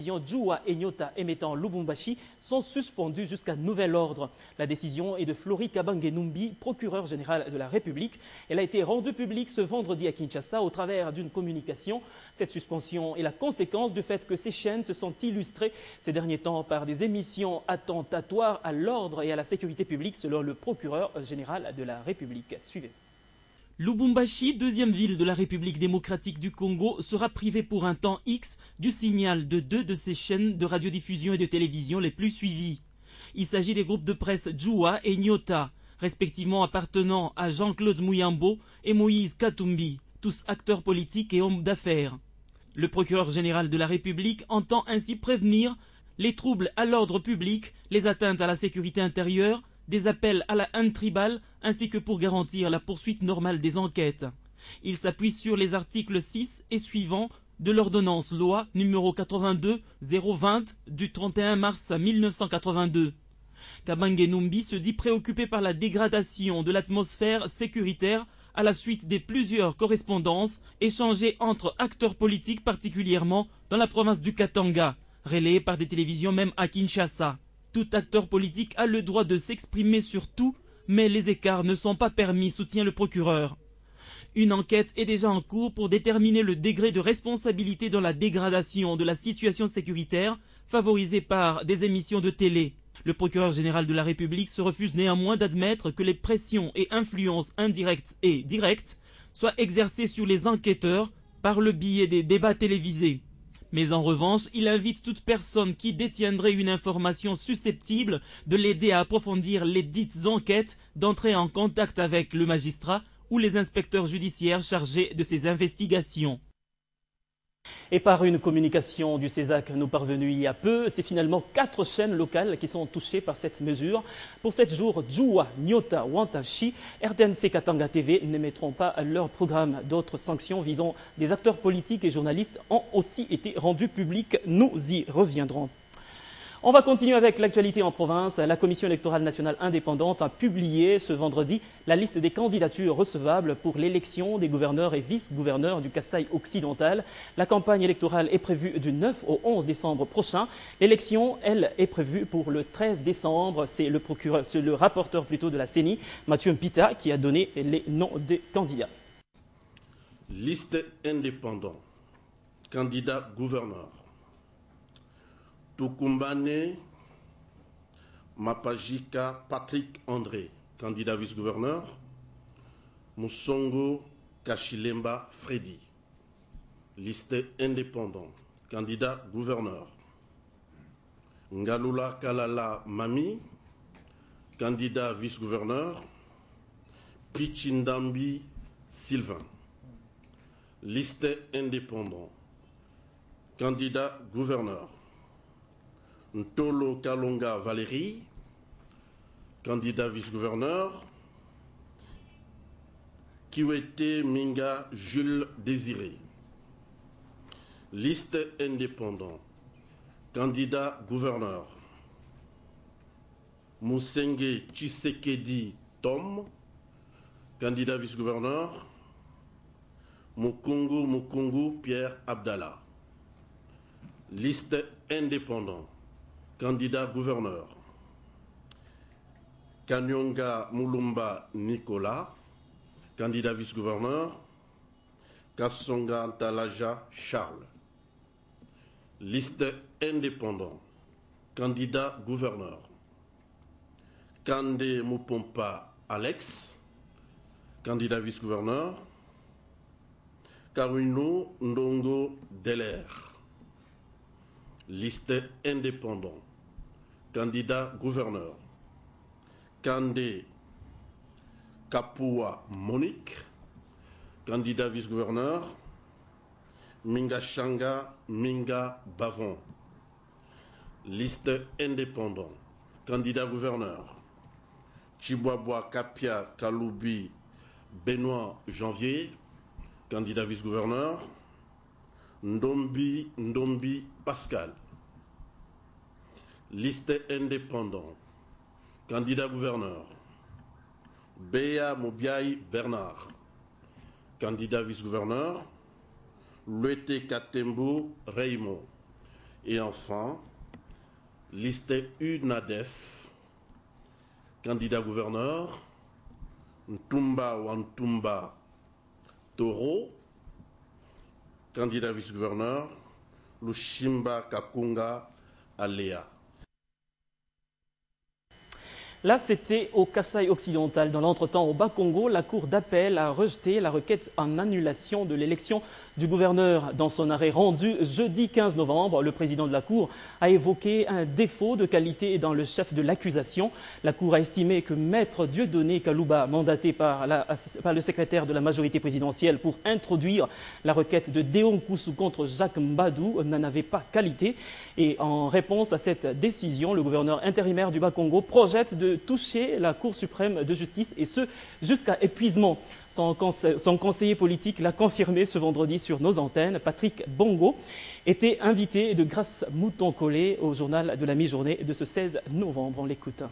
Djoua et Nyota émettant Lubumbashi sont suspendus jusqu'à nouvel ordre. La décision est de Flori Kabange-Numbi, procureur général de la République. Elle a été rendue publique ce vendredi à Kinshasa au travers d'une communication. Cette suspension est la conséquence du fait que ces chaînes se sont illustrées ces derniers temps par des émissions attentatoires à l'ordre et à la sécurité publique selon le procureur général de la République. Suivez. Lubumbashi, deuxième ville de la République démocratique du Congo, sera privée pour un temps X du signal de deux de ses chaînes de radiodiffusion et de télévision les plus suivies. Il s'agit des groupes de presse Djoua et Nyota, respectivement appartenant à Jean-Claude Muyambo et Moïse Katumbi, tous acteurs politiques et hommes d'affaires. Le procureur général de la République entend ainsi prévenir les troubles à l'ordre public, les atteintes à la sécurité intérieure, des appels à la haine tribale, ainsi que pour garantir la poursuite normale des enquêtes. Il s'appuie sur les articles 6 et suivants de l'ordonnance loi numéro 82-020 du 31 mars 1982. Kabange Numbi se dit préoccupé par la dégradation de l'atmosphère sécuritaire à la suite des plusieurs correspondances échangées entre acteurs politiques, particulièrement dans la province du Katanga, relayées par des télévisions même à Kinshasa. Tout acteur politique a le droit de s'exprimer sur tout, mais les écarts ne sont pas permis, soutient le procureur. Une enquête est déjà en cours pour déterminer le degré de responsabilité dans la dégradation de la situation sécuritaire favorisée par des émissions de télé. Le procureur général de la République se refuse néanmoins d'admettre que les pressions et influences indirectes et directes soient exercées sur les enquêteurs par le biais des débats télévisés. Mais en revanche, il invite toute personne qui détiendrait une information susceptible de l'aider à approfondir les dites enquêtes d'entrer en contact avec le magistrat ou les inspecteurs judiciaires chargés de ces investigations. Et par une communication du CESAC nous parvenue il y a peu, c'est finalement 4 chaînes locales qui sont touchées par cette mesure. Pour 7 jours, Djoua, Nyota, Wantashi, RTNC Katanga TV n'émettront pas leur programme. D'autres sanctions visant des acteurs politiques et journalistes ont aussi été rendues publiques. Nous y reviendrons. On va continuer avec l'actualité en province. La Commission électorale nationale indépendante a publié ce vendredi la liste des candidatures recevables pour l'élection des gouverneurs et vice-gouverneurs du Kasaï occidental. La campagne électorale est prévue du 9 au 11 décembre prochain. L'élection, elle, est prévue pour le 13 décembre. C'est le rapporteur plutôt de la CENI, Mathieu Mpita, qui a donné les noms des candidats. Liste indépendant. Candidat gouverneur. Tukumbane Mapajika Patrick André, candidat vice-gouverneur. Musongo Kashilemba Freddy, liste indépendant, candidat gouverneur. Ngalula Kalala Mami, candidat vice-gouverneur. Pichindambi Sylvain, liste indépendant, candidat gouverneur. Ntolo Kalonga Valérie, candidat vice-gouverneur. Kiwete Minga Jules Désiré, liste indépendant, candidat gouverneur. Moussenge Tshisekedi Tom, candidat vice-gouverneur. Mukungu Pierre Abdallah, liste indépendant, candidat gouverneur. Kanyonga Mulumba Nicolas, candidat vice-gouverneur. Kassonga Ntalaja Charles, liste indépendant, candidat gouverneur. Kande Mupompa Alex, candidat vice-gouverneur. Karuno Ndongo Deler, liste indépendant, candidat gouverneur. Kande Kapua Monique, candidat vice-gouverneur. Minga Shanga Minga Bavon, liste indépendant, candidat gouverneur. Chibwabwa Kapia Kaloubi Benoît Janvier, candidat vice-gouverneur. Ndombi Pascal, liste indépendant, candidat gouverneur. Béa Mobiaï Bernard, candidat vice-gouverneur. Luete Katembo Raymond, Et enfin, liste UNADEF, candidat gouverneur, Ntumba Wantumba Toro, candidat vice-gouverneur, Lushimba Kakunga Alea. Là, c'était au Kasaï occidental. Dans l'entretemps, au Bas-Congo, la Cour d'appel a rejeté la requête en annulation de l'élection du gouverneur. Dans son arrêt rendu jeudi 15 novembre, le président de la Cour a évoqué un défaut de qualité dans le chef de l'accusation. La Cour a estimé que Maître Dieudonné Kalouba, mandaté par le secrétaire de la majorité présidentielle pour introduire la requête de Déon Koussou contre Jacques Mbadou, n'en avait pas qualité. Et en réponse à cette décision, le gouverneur intérimaire du Bas-Congo projette de toucher la Cour suprême de justice, et ce jusqu'à épuisement. Son conseiller politique l'a confirmé ce vendredi sur nos antennes. Patrick Bongo était invité de Grâce Mouton-Collé au journal de la mi-journée de ce 16 novembre. On l'écoute.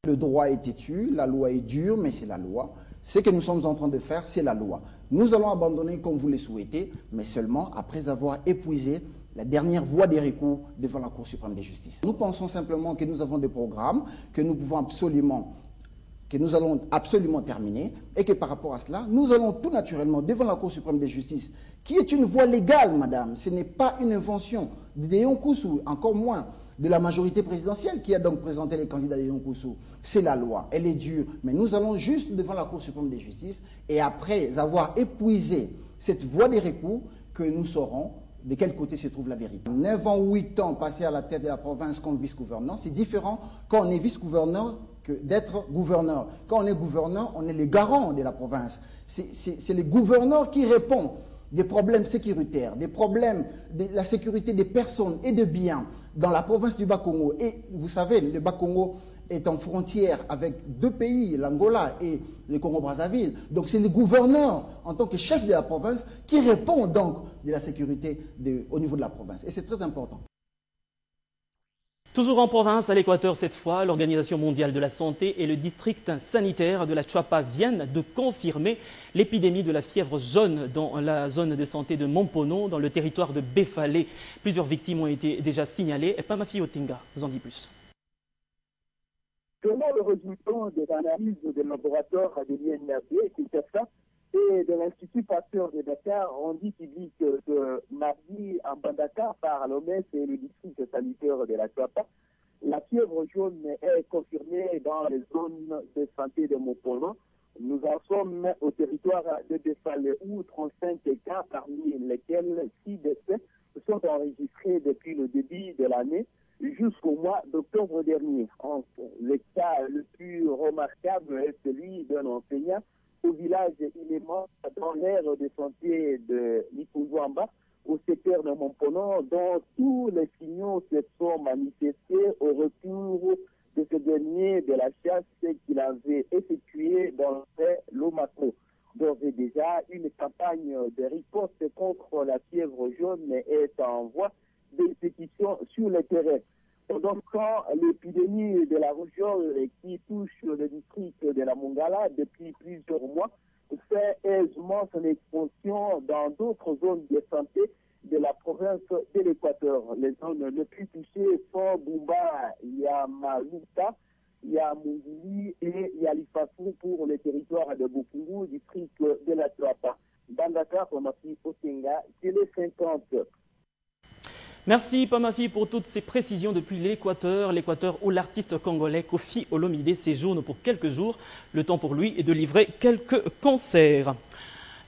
Le droit est têtu, la loi est dure, mais c'est la loi. Ce que nous sommes en train de faire, c'est la loi. Nous allons abandonner comme vous le souhaitez, mais seulement après avoir épuisé la dernière voie des recours devant la Cour suprême de justice. Nous pensons simplement que nous avons des programmes que nous allons absolument terminer, et que par rapport à cela, nous allons tout naturellement devant la Cour suprême de justice, qui est une voie légale, madame. Ce n'est pas une invention de Déon Koussou, encore moins de la majorité présidentielle qui a donc présenté les candidats de Déon Koussou. C'est la loi, elle est dure, mais nous allons juste devant la Cour suprême de justice, et après avoir épuisé cette voie des recours, que nous saurons de quel côté se trouve la vérité. 9 ans, 8 ans passés à la tête de la province comme vice-gouverneur, c'est différent quand on est vice-gouverneur que d'être gouverneur. Quand on est gouverneur, on est le garant de la province. C'est le gouverneur qui répond des problèmes sécuritaires, des problèmes de la sécurité des personnes et des biens dans la province du Bas-Congo. Et vous savez, le Bas-Congo est en frontière avec deux pays, l'Angola et le Congo-Brazzaville. Donc c'est le gouverneur, en tant que chef de la province, qui répond donc de la sécurité au niveau de la province. Et c'est très important. Toujours en province, à l'Équateur cette fois, l'Organisation mondiale de la santé et le district sanitaire de la Chuapa viennent de confirmer l'épidémie de la fièvre jaune dans la zone de santé de Mompono, dans le territoire de Befale. Plusieurs victimes ont été déjà signalées. Et Pamafi Otinga vous en dit plus. Selon le résultat des analyses des laboratoires de l'INRB, et de l'Institut Pasteur de Dakar, rendu public de mardi en Bandaka par l'OMS et le district sanitaire de la Chuapa, la fièvre jaune est confirmée dans les zones de santé de Mompono. Nous en sommes au territoire de Befale où 35 cas, parmi lesquels 6 décès, sont enregistrés depuis le début de l'année jusqu'au mois d'octobre dernier. Le cas le plus remarquable est celui d'un enseignant au village Iléma, dans l'aire de santé de Nikuzuamba, au secteur de Mompono, dont tous les signaux se sont manifestés au retour de ce dernier de la chasse qu'il avait effectuée dans l'Omako. D'ores et déjà, une campagne de riposte contre la fièvre jaune est en voie d'exécution sur le terrain. Donc, quand l'épidémie de la rougeole qui touche le district de la Mongala depuis plusieurs mois fait aisément son expansion dans d'autres zones de santé de la province de l'Équateur. Les zones les plus touchées sont Bumba, Yamaluta, Yamungili et Yalifafu pour le territoire de Bukungu, district de la Chuapa. Bandaka, Pamafi, Otenga, Télé 50. Merci Pamafi pour toutes ces précisions depuis l'Équateur où l'artiste congolais Kofi Olomide séjourne pour quelques jours. Le temps pour lui est de livrer quelques concerts.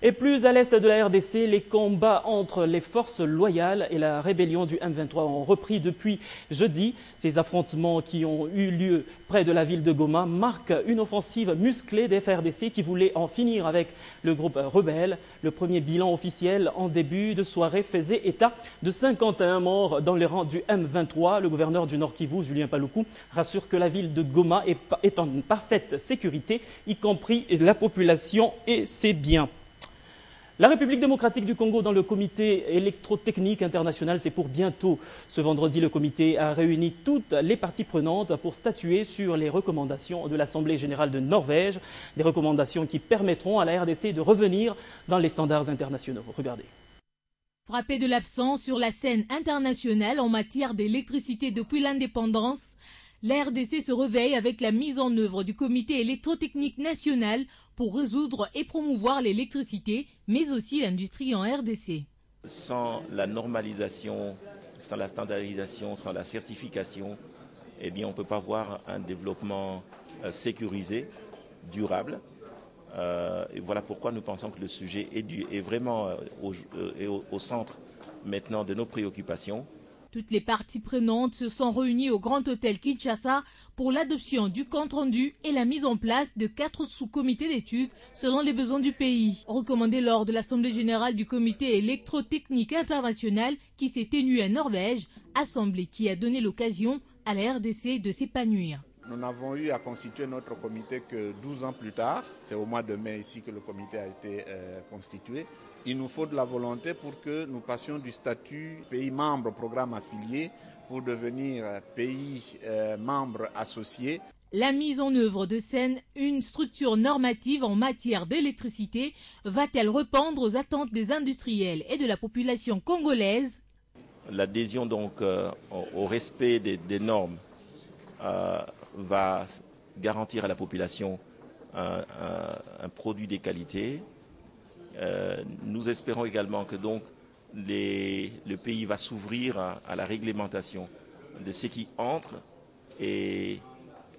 Et plus à l'est de la RDC, les combats entre les forces loyales et la rébellion du M23 ont repris depuis jeudi. Ces affrontements qui ont eu lieu près de la ville de Goma marquent une offensive musclée des FARDC qui voulait en finir avec le groupe rebelle. Le premier bilan officiel en début de soirée faisait état de 51 morts dans les rangs du M23. Le gouverneur du Nord Kivu, Julien Paluku, rassure que la ville de Goma est en parfaite sécurité, y compris la population et ses biens. La République démocratique du Congo dans le comité électrotechnique international, c'est pour bientôt. Ce vendredi, le comité a réuni toutes les parties prenantes pour statuer sur les recommandations de l'Assemblée générale de Norvège, des recommandations qui permettront à la RDC de revenir dans les standards internationaux. Regardez. Frappé de l'absence sur la scène internationale en matière d'électricité depuis l'indépendance, la RDC se réveille avec la mise en œuvre du comité électrotechnique national pour résoudre et promouvoir l'électricité, mais aussi l'industrie en RDC. Sans la normalisation, sans la standardisation, sans la certification, eh bien, on ne peut pas avoir un développement sécurisé, durable. Et voilà pourquoi nous pensons que le sujet est vraiment au centre maintenant de nos préoccupations. Toutes les parties prenantes se sont réunies au Grand Hôtel Kinshasa pour l'adoption du compte-rendu et la mise en place de 4 sous-comités d'études selon les besoins du pays, recommandés lors de l'Assemblée générale du Comité électrotechnique international qui s'est tenue à Norvège, assemblée qui a donné l'occasion à la RDC de s'épanouir. Nous n'avons eu à constituer notre comité que 12 ans plus tard. C'est au mois de mai ici que le comité a été constitué. Il nous faut de la volonté pour que nous passions du statut pays membre programme affilié pour devenir pays membre associé. La mise en œuvre de SEN, une structure normative en matière d'électricité, va-t-elle répondre aux attentes des industriels et de la population congolaise? L'adhésion donc au respect des normes va garantir à la population un produit de qualité. Nous espérons également que donc le pays va s'ouvrir à la réglementation de ce qui entre et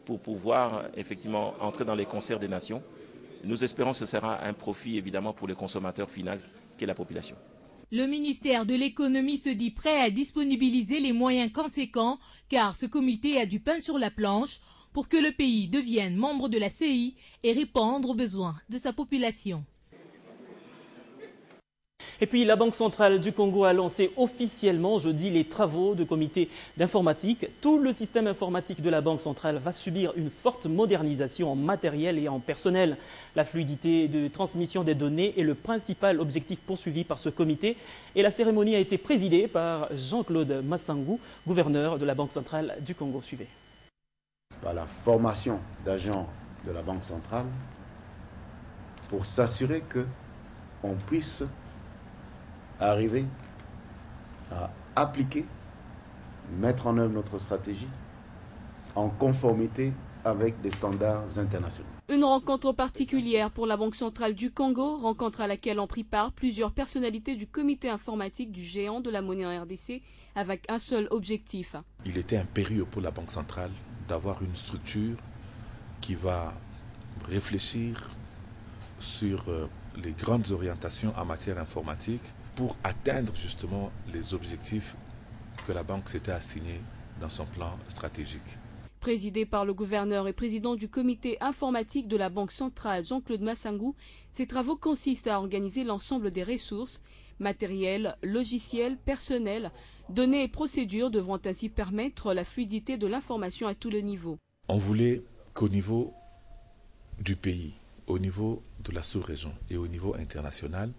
pour pouvoir effectivement entrer dans les concerts des nations. Nous espérons que ce sera un profit évidemment pour le consommateur final qu'est la population. Le ministère de l'économie se dit prêt à disponibiliser les moyens conséquents car ce comité a du pain sur la planche pour que le pays devienne membre de la CI et répondre aux besoins de sa population. Et puis la Banque centrale du Congo a lancé officiellement jeudi les travaux du comité d'informatique. Tout le système informatique de la Banque centrale va subir une forte modernisation en matériel et en personnel. La fluidité de transmission des données est le principal objectif poursuivi par ce comité. Et la cérémonie a été présidée par Jean-Claude Massangu, gouverneur de la Banque centrale du Congo. Suivez. Par la formation d'agents de la Banque centrale pour s'assurer qu'on puisse arriver à appliquer, mettre en œuvre notre stratégie en conformité avec des standards internationaux. Une rencontre particulière pour la Banque centrale du Congo, rencontre à laquelle ont pris part plusieurs personnalités du comité informatique du géant de la monnaie en RDC avec un seul objectif. Il était impérieux pour la Banque centrale d'avoir une structure qui va réfléchir sur les grandes orientations en matière informatique pour atteindre justement les objectifs que la banque s'était assignés dans son plan stratégique. Présidé par le gouverneur et président du comité informatique de la Banque centrale, Jean-Claude Massangu, ces travaux consistent à organiser l'ensemble des ressources, matériel, logiciels, personnel, données et procédures devront ainsi permettre la fluidité de l'information à tous les niveaux. On voulait qu'au niveau du pays, au niveau de la sous-région et au niveau international,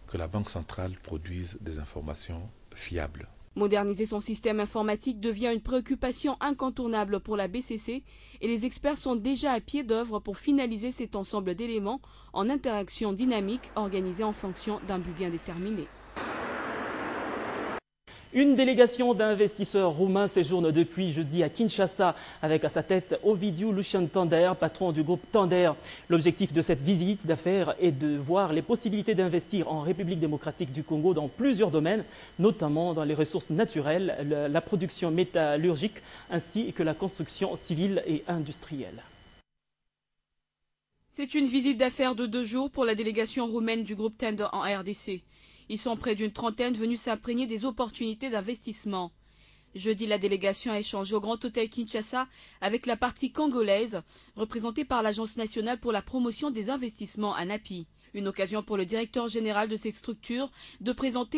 que la Banque centrale produise des informations fiables. Moderniser son système informatique devient une préoccupation incontournable pour la BCC et les experts sont déjà à pied d'œuvre pour finaliser cet ensemble d'éléments en interaction dynamique organisée en fonction d'un but bien déterminé. Une délégation d'investisseurs roumains séjourne depuis jeudi à Kinshasa avec à sa tête Ovidiu Lucian Tander, patron du groupe Tander. L'objectif de cette visite d'affaires est de voir les possibilités d'investir en République démocratique du Congo dans plusieurs domaines, notamment dans les ressources naturelles, la production métallurgique ainsi que la construction civile et industrielle. C'est une visite d'affaires de 2 jours pour la délégation roumaine du groupe Tander en RDC. Ils sont près d'une trentaine venus s'imprégner des opportunités d'investissement. Jeudi, la délégation a échangé au Grand Hôtel Kinshasa avec la partie congolaise, représentée par l'Agence nationale pour la promotion des investissements ANAPI. Une occasion pour le directeur général de cette structure de présenter